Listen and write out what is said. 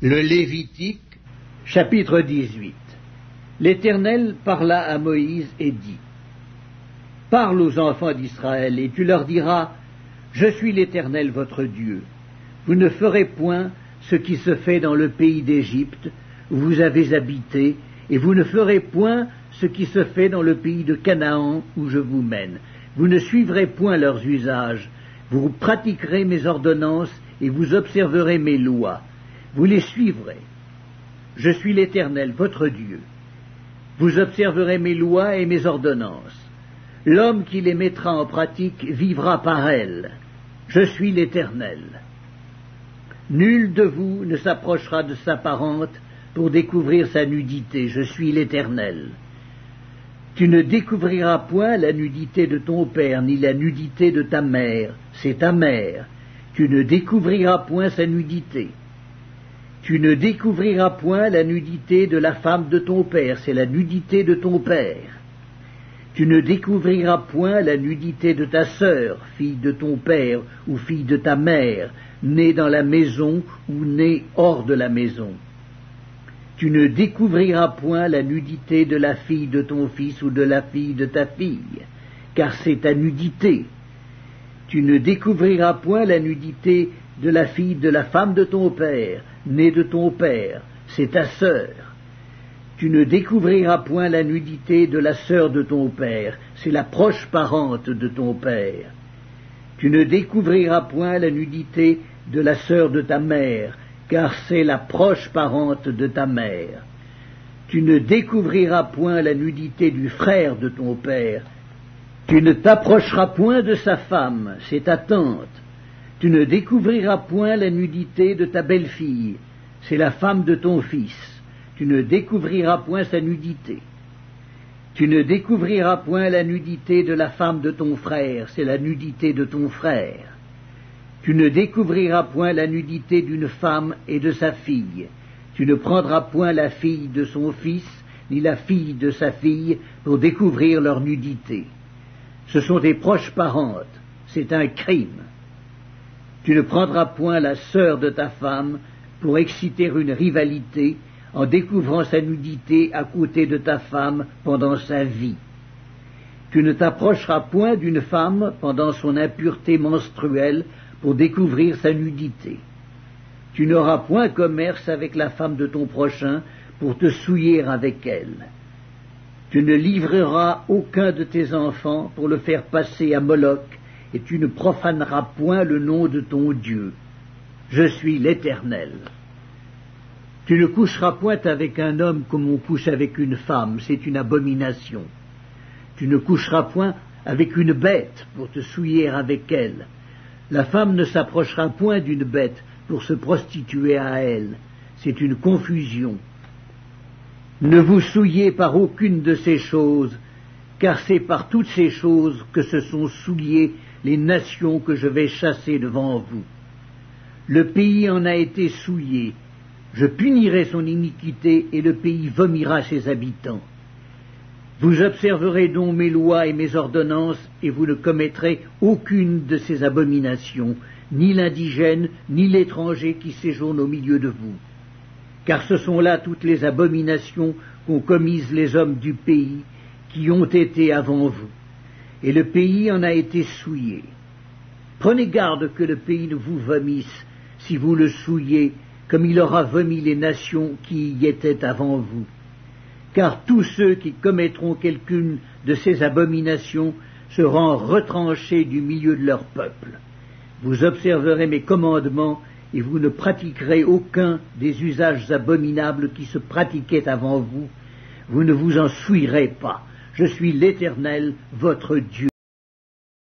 Le Lévitique, chapitre 18. L'Éternel parla à Moïse et dit: Parle aux enfants d'Israël, et tu leur diras: Je suis l'Éternel votre Dieu. Vous ne ferez point ce qui se fait dans le pays d'Égypte, où vous avez habité, et vous ne ferez point ce qui se fait dans le pays de Canaan, où je vous mène. Vous ne suivrez point leurs usages, vous pratiquerez mes ordonnances, et vous observerez mes lois. Vous les suivrez. Je suis l'Éternel, votre Dieu. Vous observerez mes lois et mes ordonnances. L'homme qui les mettra en pratique vivra par elles. Je suis l'Éternel. Nul de vous ne s'approchera de sa parente pour découvrir sa nudité. Je suis l'Éternel. Tu ne découvriras point la nudité de ton père, ni la nudité de ta mère. C'est ta mère. Tu ne découvriras point sa nudité. Tu ne découvriras point la nudité de la femme de ton père, c'est la nudité de ton père. Tu ne découvriras point la nudité de ta sœur, fille de ton père ou fille de ta mère, née dans la maison ou née hors de la maison. Tu ne découvriras point la nudité de la fille de ton fils ou de la fille de ta fille, car c'est ta nudité. Tu ne découvriras point la nudité de la fille de la femme de ton père, née de ton père, c'est ta sœur. Tu ne découvriras point la nudité de la sœur de ton père, c'est la proche parente de ton père. Tu ne découvriras point la nudité de la sœur de ta mère, car c'est la proche parente de ta mère. Tu ne découvriras point la nudité du frère de ton père. Tu ne t'approcheras point de sa femme, c'est ta tante. Tu ne découvriras point la nudité de ta belle-fille, c'est la femme de ton fils. Tu ne découvriras point sa nudité. Tu ne découvriras point la nudité de la femme de ton frère, c'est la nudité de ton frère. Tu ne découvriras point la nudité d'une femme et de sa fille. Tu ne prendras point la fille de son fils, ni la fille de sa fille, pour découvrir leur nudité. Ce sont des proches parentes, c'est un crime. Tu ne prendras point la sœur de ta femme pour exciter une rivalité en découvrant sa nudité à côté de ta femme pendant sa vie. Tu ne t'approcheras point d'une femme pendant son impureté menstruelle pour découvrir sa nudité. Tu n'auras point commerce avec la femme de ton prochain pour te souiller avec elle. Tu ne livreras aucun de tes enfants pour le faire passer à Moloch, et tu ne profaneras point le nom de ton Dieu. Je suis l'Éternel. Tu ne coucheras point avec un homme comme on couche avec une femme, c'est une abomination. Tu ne coucheras point avec une bête pour te souiller avec elle. La femme ne s'approchera point d'une bête pour se prostituer à elle, c'est une confusion. Ne vous souillez par aucune de ces choses, car c'est par toutes ces choses que se sont souillées les nations que je vais chasser devant vous. Le pays en a été souillé, je punirai son iniquité et le pays vomira ses habitants. Vous observerez donc mes lois et mes ordonnances, et vous ne commettrez aucune de ces abominations, ni l'indigène, ni l'étranger qui séjourne au milieu de vous. Car ce sont là toutes les abominations qu'ont commises les hommes du pays, qui ont été avant vous. Et le pays en a été souillé. Prenez garde que le pays ne vous vomisse, si vous le souillez, comme il aura vomi les nations qui y étaient avant vous. Car tous ceux qui commettront quelqu'une de ces abominations seront retranchés du milieu de leur peuple. Vous observerez mes commandements, et vous ne pratiquerez aucun des usages abominables qui se pratiquaient avant vous. Vous ne vous en souillerez pas. Je suis l'Éternel, votre Dieu.